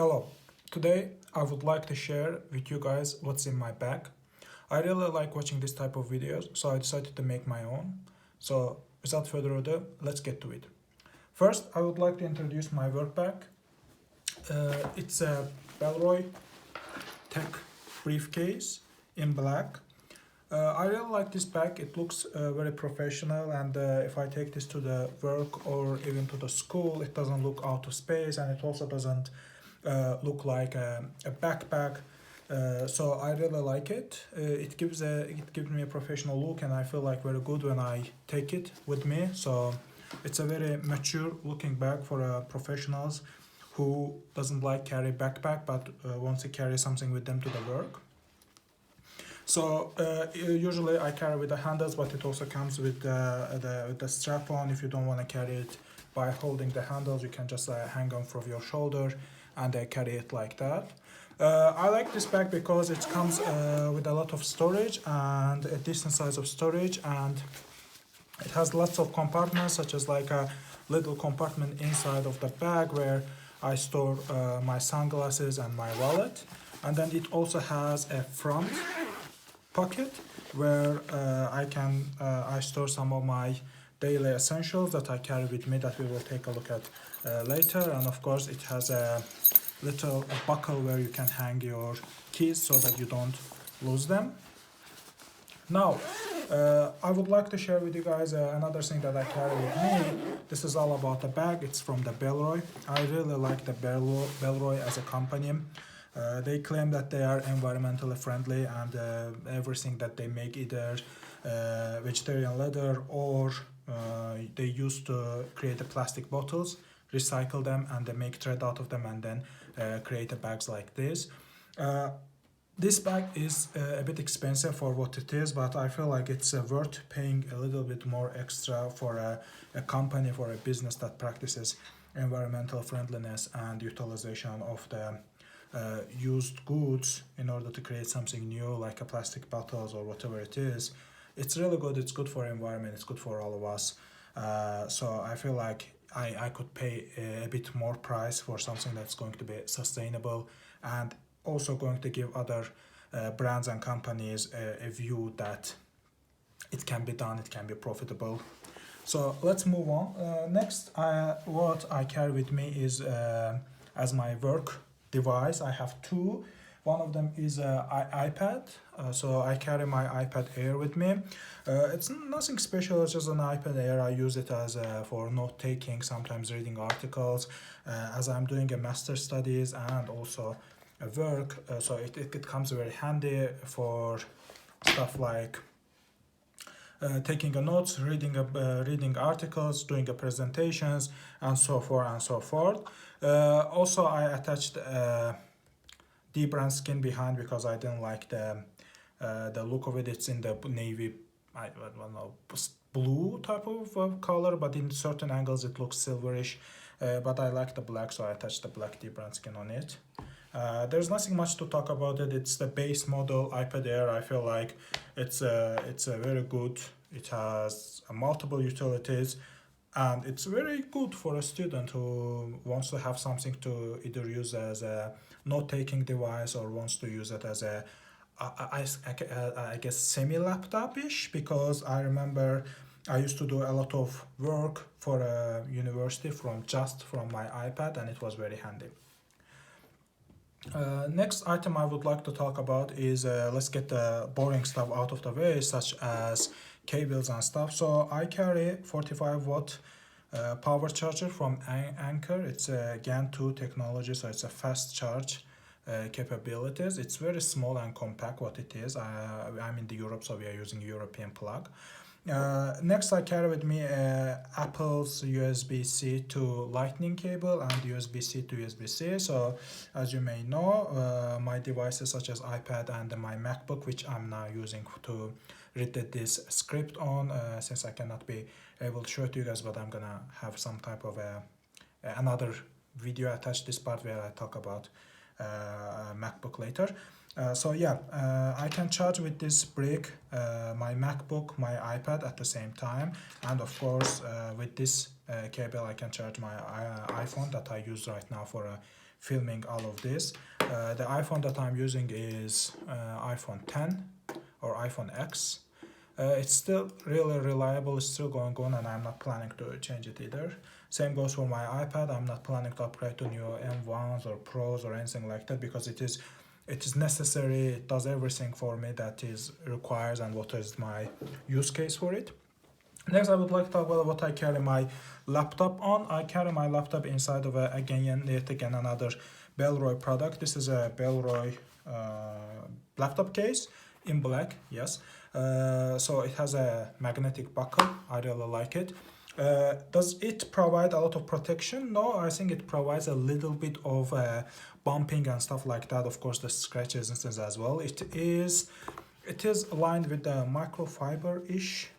Hello, today I would like to share with you guys what's in my bag. I really like watching this type of videos, so I decided to make my own. So without further ado, let's get to it. First, I would like to introduce my work bag. It's a Belroy Tech briefcase in black. I really like this bag. It looks very professional, and if I take this to the work or even to the school, it doesn't look out of space, and it also doesn't look like a backpack. So I really like it. It gives me a professional look, and I feel like very good when I take it with me. So it's a very mature looking bag for professionals who doesn't like carry backpack but wants to carry something with them to the work. So usually I carry with the handles, but it also comes with the strap on. If you don't want to carry it by holding the handles, you can just hang on from your shoulder and carry it like that. I like this bag because it comes with a lot of storage and a decent size of storage, and it has lots of compartments, such as like a little compartment inside of the bag where I store my sunglasses and my wallet. And then it also has a front pocket where I store some of my daily essentials that I carry with me that we will take a look at later. And of course it has a little buckle where you can hang your keys so that you don't lose them. Now I would like to share with you guys another thing that I carry with me. This is all about the bag. It's from the Belroy. I really like the Belroy as a company. They claim that they are environmentally friendly, and everything that they make, either vegetarian leather or they used to create the plastic bottles, recycle them, and they make thread out of them, and then create the bags like this. This bag is a bit expensive for what it is, but I feel like it's worth paying a little bit more extra for a company, for a business that practices environmental friendliness and utilization of the used goods in order to create something new, like a plastic bottles or whatever it is. It's really good. It's good for environment. It's good for all of us. So I feel like I could pay a bit more price for something that's going to be sustainable and also going to give other brands and companies a view that it can be done, it can be profitable. So let's move on. Next, what I carry with me is as my work device. I have two. One of them is an iPad. So I carry my iPad Air with me. It's nothing special, it's just an iPad Air. I use it as for note taking, sometimes reading articles, as I'm doing a master studies and also work. So it comes very handy for stuff like taking a notes, reading articles, doing a presentations, and so forth and so forth. Also, I attached D-brand skin behind because I didn't like the look of it. It's in the navy, I don't know, blue type of color, but in certain angles it looks silverish. But I like the black, so I attached the black D-brand skin on it. There's nothing much to talk about it. It's the base model iPad Air. I feel like it's a very good. It has multiple utilities, and it's very good for a student who wants to have something to either use as a note-taking device or wants to use it as I guess semi-laptop-ish, because I remember I used to do a lot of work for a university from my iPad, and it was very handy. Next item I would like to talk about is let's get the boring stuff out of the way, such as cables and stuff. So I carry 45-watt power charger from Anker. It's a GAN 2 technology, so it's a fast charge capabilities. It's very small and compact what it is. I'm in the Europe, so we are using European plug. Next, I carry with me Apple's USB-C to Lightning cable and USB-C to USB-C. So as you may know, my devices such as iPad and my MacBook, which I'm now using to read this script on, since I cannot be able to show it to you guys, but I'm gonna have some type of another video attached this part where I talk about MacBook later. I can charge with this brick my MacBook, my iPad at the same time, and of course with this cable I can charge my iPhone that I use right now for filming all of this. The iPhone that I'm using is iPhone 10 or iPhone X. It's still really reliable, it's still going on, and I'm not planning to change it either. Same goes for my iPad. I'm not planning to upgrade to new M1s or Pros or anything like that, because it is necessary. It does everything for me that is requires and what is my use case for it. Next, I would like to talk about what I carry my laptop on. I carry my laptop inside of yet again another Bellroy product. This is a Bellroy laptop case in black, yes. So it has a magnetic buckle. I really like it. Does it provide a lot of protection? No, I think it provides a little bit of bumping and stuff like that. Of course, the scratches and things as well. It is lined with the microfiber-ish,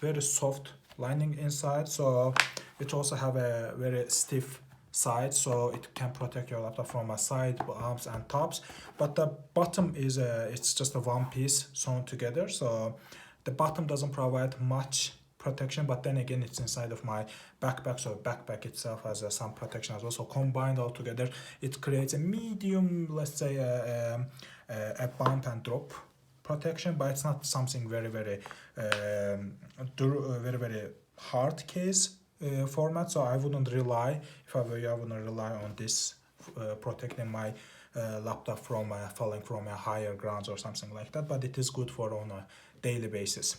very soft lining inside. So it also have a very stiff side, so it can protect your laptop from a side, arms and tops. But the bottom is it's just a one piece sewn together, so the bottom doesn't provide much protection, but then again it's inside of my backpack, so backpack itself has some protection as well. So combined all together, it creates a medium, let's say a bump and drop protection, but it's not something very hard case format. So I wouldn't rely, if I were you, I wouldn't rely on this protecting my laptop from falling from a higher grounds or something like that, but it is good for on a daily basis.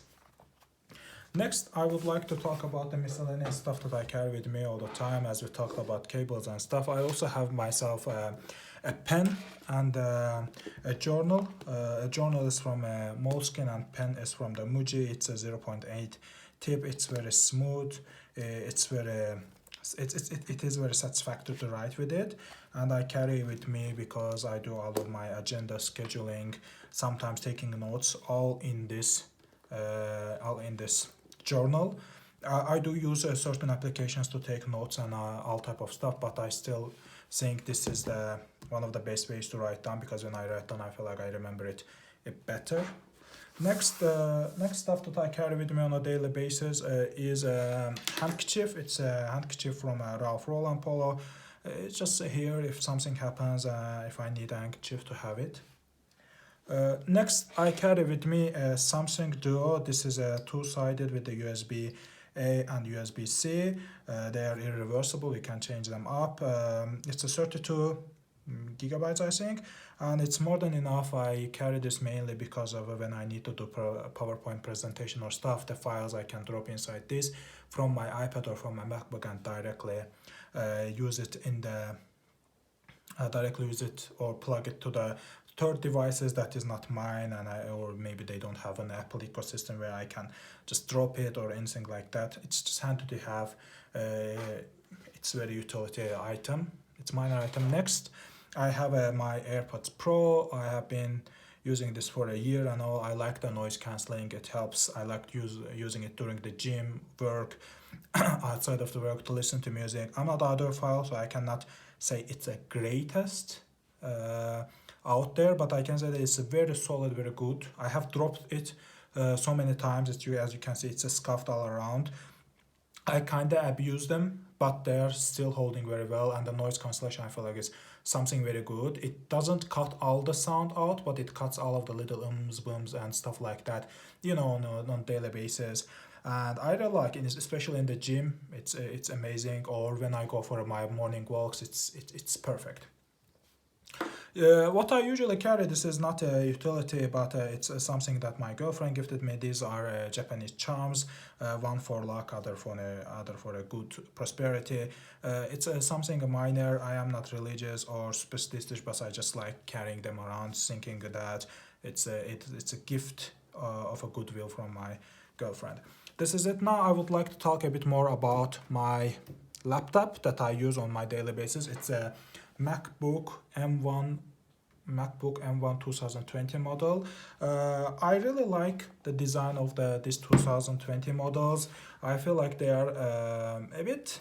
Next, I would like to talk about the miscellaneous stuff that I carry with me all the time. As we talked about cables and stuff, I also have myself a pen and a journal. A journal is from Moleskine and pen is from the Muji. It's a 0.8 tip. It's very smooth. It is very satisfactory to write with it, and I carry it with me because I do all of my agenda scheduling, sometimes taking notes, all in this journal. I do use certain applications to take notes and all type of stuff, but I still think this is one of the best ways to write down, because when I write down I feel like I remember it better. Next stuff that I carry with me on a daily basis is a handkerchief. It's a handkerchief from Ralph Lauren Polo. It's just here if something happens, if I need a handkerchief to have it. Next, I carry with me a Samsung Duo. This is a two-sided with the USB-A and USB-C. They are irreversible. You can change them up. It's a 32 gigabytes, I think, and it's more than enough. I carry this mainly because of when I need to do PowerPoint presentation or stuff, the files I can drop inside this from my iPad or from my MacBook and directly use it or plug it to the third devices that is not mine, and or maybe they don't have an Apple ecosystem where I can just drop it or anything like that. It's just handy to have. It's very utility item. It's minor item. Next, I have my AirPods Pro. I have been using this for a year and all. I like the noise cancelling. It helps. I like using it during the gym, work, outside of the work to listen to music. I'm not audiophile, so I cannot say it's a greatest out there, but I can say that it's a very solid, very good. I have dropped it so many times that as you can see, it's a scuffed all around. I kind of abuse them, but they're still holding very well, and the noise cancellation I feel like is something very good. It doesn't cut all the sound out, but it cuts all of the little booms and stuff like that, on a daily basis. And I really like it, especially in the gym. It's amazing. Or when I go for my morning walks, it's perfect. What I usually carry, this is not a utility, but it's something that my girlfriend gifted me. These are Japanese charms, one for luck, other for a good prosperity. It's something minor. I am not religious or superstitious, but I just like carrying them around, thinking that it's a gift of a goodwill from my girlfriend. This is it. Now I would like to talk a bit more about my laptop that I use on my daily basis. It's a MacBook M1 2020 model. I really like the design of these 2020 models. I feel like they are a bit,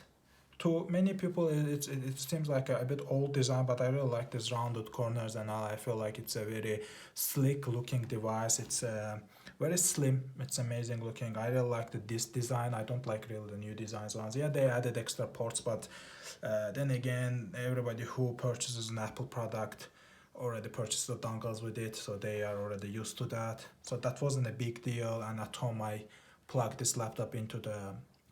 to many people it seems like a bit old design, but I really like these rounded corners and all. I feel like it's a very slick looking device. It's very slim. It's amazing looking. I really like this design. I don't like really the new designs ones. Yeah, they added extra ports, but then again, everybody who purchases an Apple product already purchased the dongles with it, so they are already used to that. So that wasn't a big deal. And at home, I plugged this laptop into the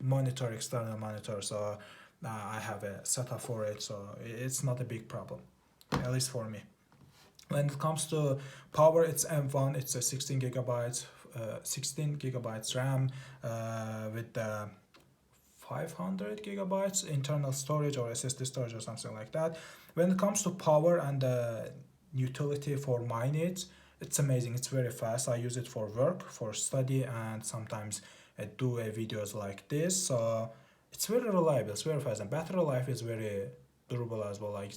monitor, external monitor, so I have a setup for it, so it's not a big problem, at least for me. When it comes to power, it's M1. It's a 16 gigabytes RAM with 500 gigabytes internal storage or SSD storage or something like that. When it comes to power and utility for my needs, it's amazing. It's very fast. I use it for work, for study, and sometimes I do videos like this. So it's very reliable. It's very fast, and battery life is very durable as well. Like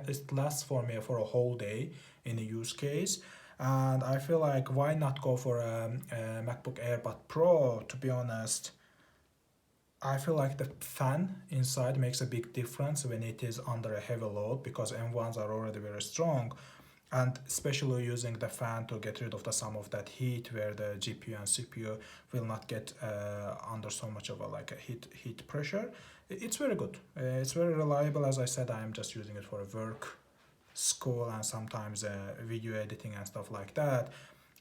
it lasts for me for a whole day in a use case. And I feel like why not go for a MacBook AirPods Pro? To be honest, I feel like the fan inside makes a big difference when it is under a heavy load, because M1s are already very strong, and especially using the fan to get rid of some of that heat, where the GPU and CPU will not get under so much of a heat pressure. It's very good. It's very reliable. As I said, I am just using it for work, school, and sometimes video editing and stuff like that.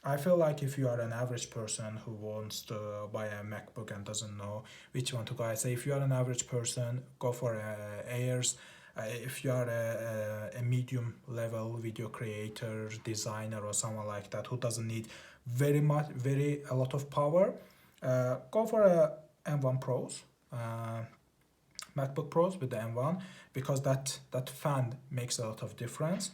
I feel like if you are an average person who wants to buy a MacBook and doesn't know which one to buy, say if you are an average person, go for Airs. If you are a medium level video creator, designer, or someone like that who doesn't need a lot of power, go for a M1 Pros, MacBook Pros with the M1, because that fan makes a lot of difference.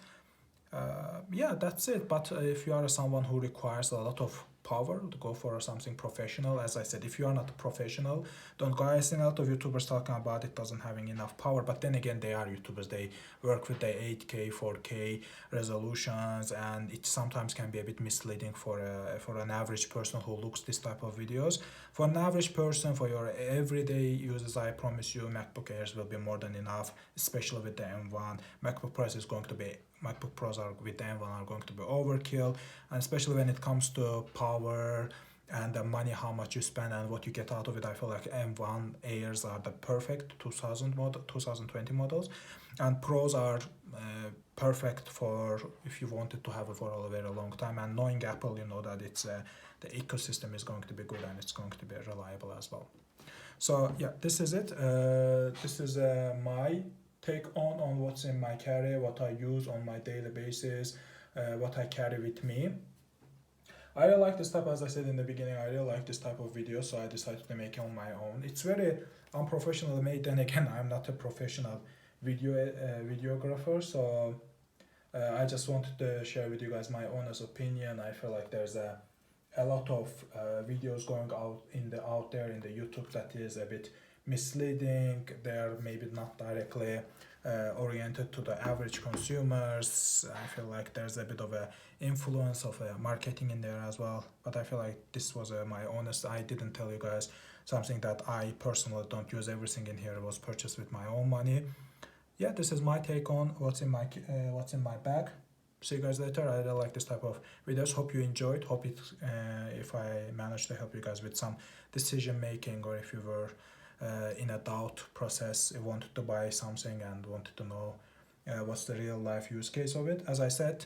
Yeah, that's it. But if you are someone who requires a lot of power, to go for something professional. As I said, if you are not a professional, don't go. I've seen a lot of YouTubers talking about it doesn't having enough power, but then again, they are YouTubers. They work with the 8K, 4K resolutions, and it sometimes can be a bit misleading for an average person who looks this type of videos. For an average person, for your everyday users, I promise you, MacBook Airs will be more than enough, especially with the M1. MacBook Pros with the M1 are going to be overkill, and especially when it comes to power and the money, how much you spend and what you get out of it. I feel like M1 Airs are the perfect 2020 models, and Pros are perfect for if you wanted to have it for a very long time. And knowing Apple, you know that it's the ecosystem is going to be good and it's going to be reliable as well. So yeah, this is it. This is my take on what's in my carry, what I use on my daily basis, what I carry with me. I really like this type, as I said in the beginning, I really like this type of video, so I decided to make it on my own. It's very unprofessional made, then again, I'm not a professional videographer, so I just wanted to share with you guys my honest opinion. I feel like there's a lot of videos going out there in the YouTube that is a bit misleading. They're maybe not directly oriented to the average consumers. I feel like there's a bit of a influence of marketing in there as well, but I feel like this was my honest. I didn't tell you guys something that I personally don't use. Everything in here was purchased with my own money. Yeah, this is my take on what's in my bag. See you guys later. I really like this type of videos. Hope you enjoyed. Hope if I managed to help you guys with some decision making, or if you were in a doubt process, you wanted to buy something and wanted to know what's the real life use case of it. As I said,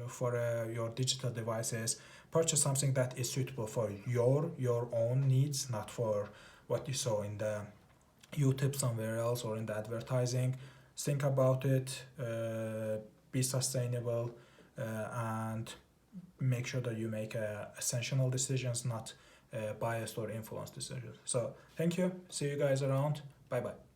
for your digital devices, purchase something that is suitable for your own needs, not for what you saw in the YouTube somewhere else or in the advertising. Think about it, be sustainable, and make sure that you make essential decisions, not biased or influenced decisions. So thank you. See you guys around. Bye bye.